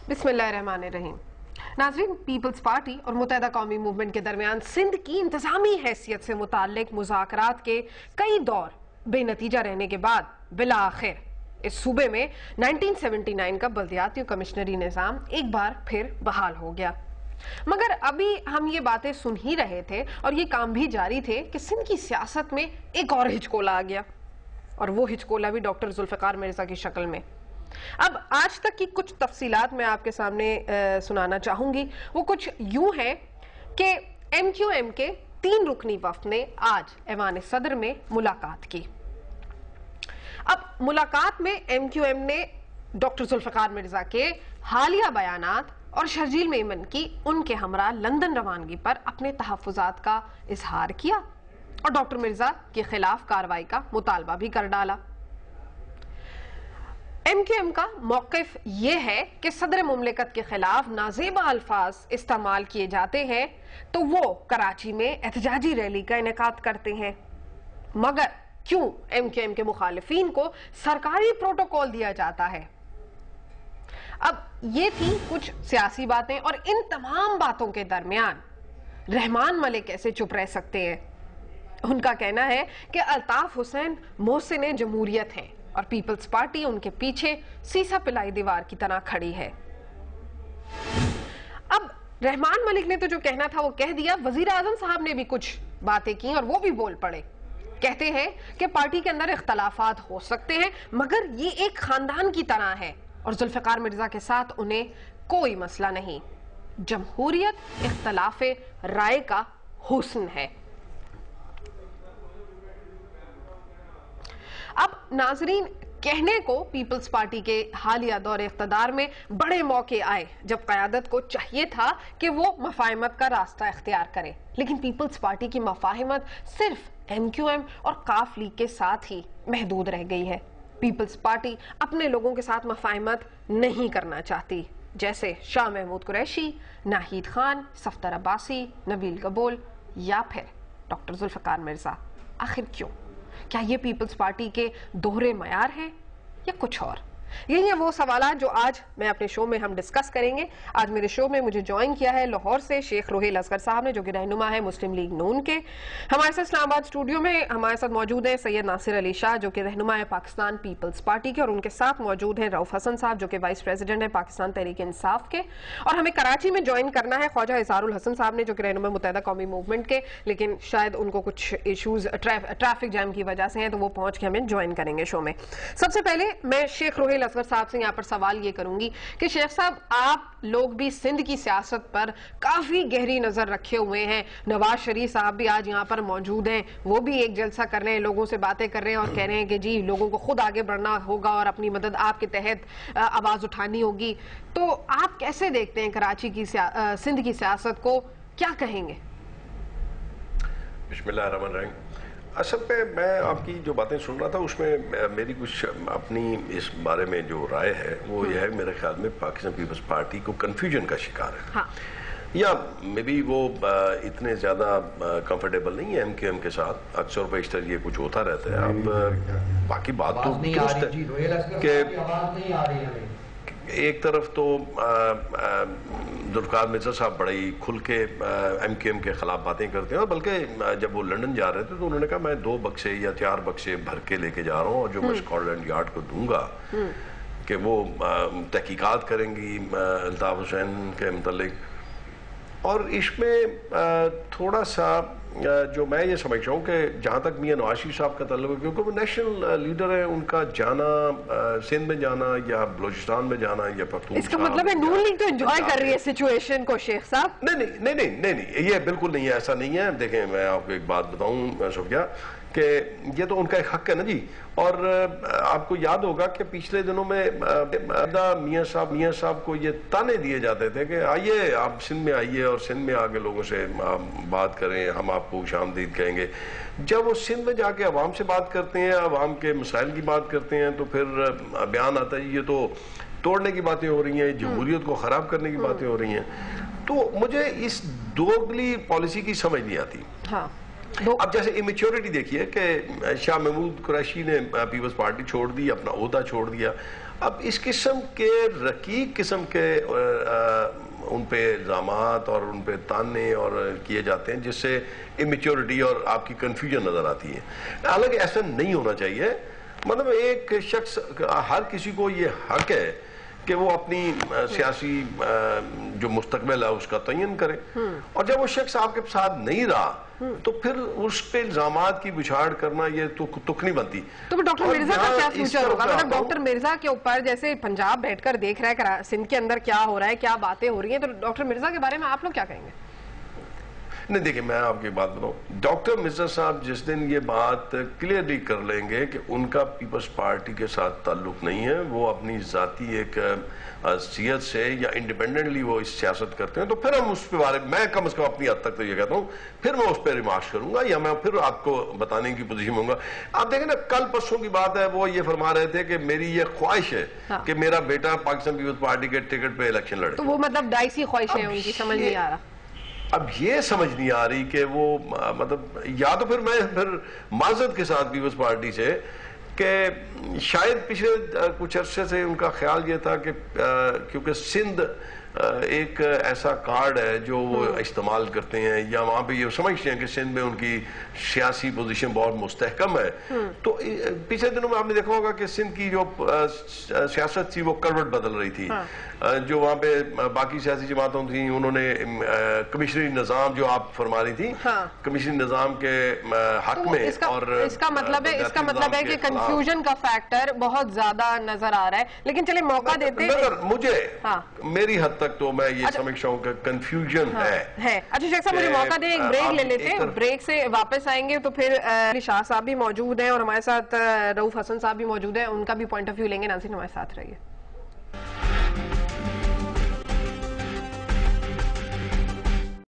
بسم اللہ الرحمن الرحیم. ناظرین، پیپلز پارٹی اور متحدہ قومی موومنٹ کے درمیان سندھ کی انتظامی حیثیت سے متعلق مذاکرات کے کئی دور بے نتیجہ رہنے کے بعد بالآخر اس صوبے میں 1979 کا بلدیاتی و کمشنری نظام ایک بار پھر بحال ہو گیا. مگر ابھی ہم یہ باتیں سن ہی رہے تھے اور یہ کام بھی جاری تھے کہ سندھ کی سیاست میں ایک اور ہچکولا آ گیا، اور وہ ہچکولا بھی ڈاکٹر ذوالفقار مرزا کی شکل میں. اب آج تک کی کچھ تفصیلات میں آپ کے سامنے سنانا چاہوں گی. وہ کچھ یوں ہے کہ ایم کیو ایم کے 3 رکنی وفد نے آج ایوان صدر میں ملاقات کی. اب ملاقات میں ایم کیو ایم نے ڈاکٹر ذوالفقار مرزا کے حالیہ بیانات اور شرجیل میمن کی ان کے ہمراہ لندن روانگی پر اپنے تحفظات کا اظہار کیا اور ڈاکٹر مرزا کے خلاف کارروائی کا مطالبہ بھی کر ڈالا. ایم کیو ایم کا موقف یہ ہے کہ صدر مملکت کے خلاف نازیبا الفاظ استعمال کیے جاتے ہیں تو وہ کراچی میں احتجاجی ریلی کا انعقاد کرتے ہیں. مگر کیوں ایم کیو ایم کے مخالفین کو سرکاری پروٹوکول دیا جاتا ہے؟ اب یہ تھی کچھ سیاسی باتیں، اور ان تمام باتوں کے درمیان رحمان ملک کیسے چپ رہ سکتے ہیں؟ ان کا کہنا ہے کہ الطاف حسین محسن جمہوریت ہیں اور پیپلز پارٹی ان کے پیچھے سیسا پلائی دیوار کی طرح کھڑی ہے. اب رحمان ملک نے تو جو کہنا تھا وہ کہہ دیا. وزیر اعظم صاحب نے بھی کچھ باتیں کی اور وہ بھی بول پڑے. کہتے ہیں کہ پارٹی کے اندر اختلافات ہو سکتے ہیں مگر یہ ایک خاندان کی طرح ہے اور ذوالفقار مرزا کے ساتھ انہیں کوئی مسئلہ نہیں. جمہوریت اختلاف رائے کا حسن ہے. اب ناظرین، کہنے کو پیپلز پارٹی کے حالیہ دور اقتدار میں بڑے موقع آئے جب قیادت کو چاہیے تھا کہ وہ مفاہمت کا راستہ اختیار کرے، لیکن پیپلز پارٹی کی مفاہمت صرف ایم کیو ایم اور کاف لیگ کے ساتھ ہی محدود رہ گئی ہے. پیپلز پارٹی اپنے لوگوں کے ساتھ مفاہمت نہیں کرنا چاہتی، جیسے شاہ محمود قریشی، ناہید خان، صفدر عباسی، نبیل قبول یا پھر ڈاکٹر ذوالفقار مرزا. آخر کیوں؟ کیا یہ پیپلز پارٹی کے دوہرے معیار ہیں یا کچھ اور؟ یہی ہیں وہ سوالات جو آج میں اپنے شو میں ہم ڈسکس کریں گے. آج میرے شو میں مجھے جوائن کیا ہے لاہور سے شیخ روحیل اصغر صاحب نے، جو کہ رہنما ہے مسلم لیگ نون کے. ہمارے ساتھ اسلام آباد اسٹوڈیو میں ہمارے ساتھ موجود ہیں سید ناصر علی شاہ، جو کہ رہنما ہے پاکستان پیپلز پارٹی کے، اور ان کے ساتھ موجود ہیں رؤف حسن صاحب، جو کہ وائس پریزیڈنٹ ہیں پاکستان تحریک انصاف کے. اور ہمیں کراچی میں جوائن کرنا ہے خواجہ اظہار الحسن صاحب نے، جو کہ رہنما متحدہ قومی موومنٹ کے، لیکن شاید ان کو کچھ ایشوز ٹریفک جام کی وجہ سے ہیں تو وہ پہنچ کے ہمیں جوائن کریں گے شو میں. سب سے پہلے میں شیخ روحیل اصغر صاحب سے یہاں پر سوال یہ کروں گی کہ شیخ صاحب، آپ لوگ بھی سندھ کی سیاست پر کافی گہری نظر رکھے ہوئے ہیں. نواز شریف صاحب بھی آج یہاں پر موجود ہیں، وہ بھی ایک جلسہ کر رہے ہیں، لوگوں سے باتیں کر رہے ہیں اور کہہ رہے ہیں کہ جی لوگوں کو خود آگے بڑھنا ہوگا اور اپنی مدد آپ کے تحت آواز اٹھانی ہوگی. تو آپ کیسے دیکھتے ہیں کراچی کی سندھ کی سیاست کو؟ کیا کہیں گے؟ بسم اللہ الرحمن الرحیم. اصل پہ میں آپ کی جو باتیں سن رہا تھا اس میں میری کچھ اپنی اس بارے میں جو رائے ہے وہ یہ ہے، میرے خیال میں پاکستان پیپلز پارٹی کو کنفیوژن کا شکار ہے، یا مے بی وہ اتنے زیادہ کمفرٹیبل نہیں ہے ایم کیو ایم کے ساتھ. اکثر و بیشتر یہ کچھ ہوتا رہتا ہے. اب باقی بات تو درست ہے کہ ایک طرف تو ذوالفقار مرزا صاحب بڑا ہی کھل کے ایم کیو ایم کے خلاف باتیں کرتے ہیں، اور بلکہ جب وہ لندن جا رہے تھے تو انہوں نے کہا میں 2 بکسے یا 4 بکسے بھر کے لے کے جا رہا ہوں اور جو میں اسکاٹ یارڈ کو دوں گا کہ وہ تحقیقات کریں گی الطاف حسین کے متعلق. اور اس میں تھوڑا سا جو میں یہ سمجھتا ہوں کہ جہاں تک میاں نواز شریف صاحب کا تعلق ہے، کیونکہ وہ نیشنل لیڈر ہیں، ان کا جانا سندھ میں جانا یا بلوچستان میں جانا یا پختونخوا، اس کا مطلب ہے نون لیگ تو انجوائے کر رہی ہے سچویشن کو شیخ صاحب؟ نہیں، یہ بالکل نہیں ہے، ایسا نہیں ہے. دیکھیں میں آپ کو ایک بات بتاؤں صفیہ، کہ یہ تو ان کا ایک حق ہے نا جی. اور آپ کو یاد ہوگا کہ پچھلے دنوں میں میاں صاحب کو یہ تانے دیے جاتے تھے کہ آئیے آپ سندھ میں آئیے اور سندھ میں آگے لوگوں سے بات کریں، ہم آپ کو خوش آمدید کہیں گے. جب وہ سندھ میں جا کے عوام سے بات کرتے ہیں، عوام کے مسائل کی بات کرتے ہیں، تو پھر بیان آتا ہے یہ تو توڑنے کی باتیں ہو رہی ہیں، جمہوریت کو خراب کرنے کی باتیں ہو رہی ہیں. تو مجھے اس دوگلی پالیسی کی سمجھ نہیں آتی. اب جیسے امیچورٹی دیکھیے کہ شاہ محمود قریشی نے پیپلز پارٹی چھوڑ دی، اپنا عہدہ چھوڑ دیا. اب اس قسم کے رقیق قسم کے ان پہ الزامات اور ان پہ تانے اور کیے جاتے ہیں جس سے امیچورٹی اور آپ کی کنفیوژن نظر آتی ہے. حالانکہ ایسا نہیں ہونا چاہیے. مطلب ایک شخص, ہر کسی کو یہ حق ہے کہ وہ اپنی سیاسی جو مستقبل ہے اس کا تعین کرے, اور جب وہ شخص آپ کے ساتھ نہیں رہا تو پھر اس پہ الزامات کی بچھاڑ کرنا یہ تو تک نہیں بنتی. تو ڈاکٹر مرزا کا کیا فیوچر ہوگا؟ مطلب ڈاکٹر مرزا کے اوپر جیسے پنجاب بیٹھ کر دیکھ رہا ہے سندھ کے اندر کیا ہو رہا ہے, کیا باتیں ہو رہی ہیں, تو ڈاکٹر مرزا کے بارے میں آپ لوگ کیا کہیں گے؟ نہیں دیکھیں, میں آپ کی بات بتاؤں, ڈاکٹر مرزا صاحب جس دن یہ بات کلیئرلی کر لیں گے کہ ان کا پیپلز پارٹی کے ساتھ تعلق نہیں ہے, وہ اپنی ذاتی ایک حیثیت سے یا انڈیپینڈنٹلی وہ اس سیاست کرتے ہیں, تو پھر ہم اس پہ بارے میں کم از کم اپنی حد تک تو یہ کہتا ہوں پھر میں اس پہ ریمارکس کروں گا, یا میں پھر آپ کو بتانے کی پوزیشن میں ہوں گا. آپ دیکھیں نا, کل پرسوں کی بات ہے, وہ یہ فرما رہے تھے کہ میری یہ خواہش ہے کہ میرا بیٹا پاکستان پیپلز پارٹی کے ٹکٹ پہ الیکشن لڑے. تو وہ مطلب ڈائسی خواہش ہے ان کی, سمجھ نہیں آ رہا. اب یہ سمجھ نہیں آ رہی کہ وہ مطلب, یا تو پھر میں پھر معذرت کے ساتھ پیپلز پارٹی سے کہ شاید پچھلے کچھ عرصے سے ان کا خیال یہ تھا کہ کیونکہ سندھ ایک ایسا کارڈ ہے جو وہ استعمال کرتے ہیں, یا وہاں پہ یہ سمجھتے ہیں کہ سندھ میں ان کی سیاسی پوزیشن بہت مستحکم ہے, تو پچھلے دنوں میں آپ نے دیکھا ہوگا کہ سندھ کی جو سیاست تھی وہ کروٹ بدل رہی تھی. جو وہاں پہ باقی سیاسی جماعتوں تھیں انہوں نے کمیشنری نظام جو آپ فرما رہی تھی, کمیشنری نظام کے حق میں, اور اس کا مطلب ہے کہ کنفیوژن کا فیکٹر بہت زیادہ نظر آ رہا ہے. لیکن چلے موقع دیتے ہیں, مجھے میری حد تک تو میں یہ سمجھتا ہوں کہ کنفیوژن ہے. اچھا شیخ صاحب, مجھے موقع دیں, ایک بریک لے لیتے ہیں, بریک سے واپس آئیں گے تو پھر شاہ صاحب بھی موجود ہیں اور ہمارے ساتھ رؤف حسن صاحب بھی موجود ہیں, ان کا بھی پوائنٹ آف ویو لیں گے. ناظرین ہمارے ساتھ رہیے.